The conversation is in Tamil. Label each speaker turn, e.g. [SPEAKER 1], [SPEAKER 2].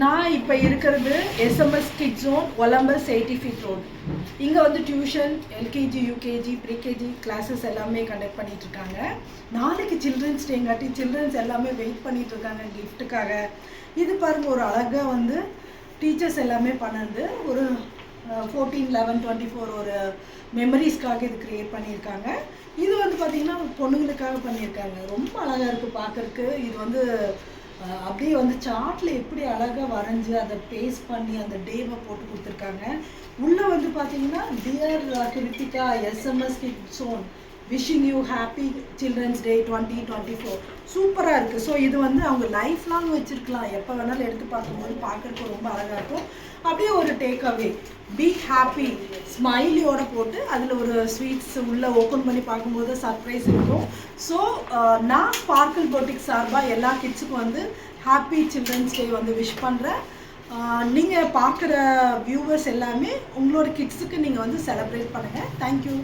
[SPEAKER 1] நான் இப்போ இருக்கிறது SMS kid zone Olambus 80 feet road. இங்கே வந்து tuition LKG UKG pre KG classes எல்லாமே கண்டக்ட் பண்ணிகிட்ருக்காங்க. நாளைக்கு சில்ட்ரன்ஸ் டேங்காட்டி சில்ட்ரன்ஸ் எல்லாமே வெயிட் பண்ணிகிட்ருக்காங்க கிஃப்ட்டுக்காக. இது பாருங்கள், ஒரு அழகாக வந்து டீச்சர்ஸ் எல்லாமே பண்ணது ஒரு 14, 11, 24 ஒரு மெமரிஸ்க்காக இது க்ரியேட் பண்ணியிருக்காங்க. இது வந்து பார்த்திங்கன்னா பொண்ணுங்களுக்காக பண்ணியிருக்காங்க. ரொம்ப அழகாக இருக்குது பார்க்குறக்கு. இது வந்து அப்படியே வந்து சார்ட்டில் எப்படி அழகாக வரைஞ்சி அதை பேஸ்ட் பண்ணி அந்த டேவை போட்டு கொடுத்துருக்காங்க. உள்ளே வந்து பார்த்தீங்கன்னா dear Krithika SMS kid zone wishing you happy children's day 2024 சூப்பராக இருக்குது. ஸோ இது வந்து அவங்க லைஃப் லாங் வச்சுருக்கலாம், எப்போ வேணாலும் எடுத்து பார்க்கும்போது பார்க்குறதுக்கு ரொம்ப அழகாக இருக்கும். அப்படியே ஒரு டேக் அவே பி ஹாப்பி ஸ்மைலியோட போட்டு அதில் ஒரு ஸ்வீட்ஸ் உள்ளே ஓப்பன் பண்ணி பார்க்கும்போது சர்ப்ரைஸ் இருக்கும். ஸோ நான் ஸ்பார்க்கிள் பொட்டிக் சார்பாக எல்லா கிட்ஸுக்கும் வந்து ஹாப்பி சில்ட்ரன்ஸ் டே வந்து விஷ் பண்ணுறேன். நீங்கள் பார்க்குற வியூவர்ஸ் எல்லாமே உங்களோட கிட்ஸுக்கு நீங்கள் வந்து செலிப்ரேட் பண்ணுங்கள். தேங்க்யூ.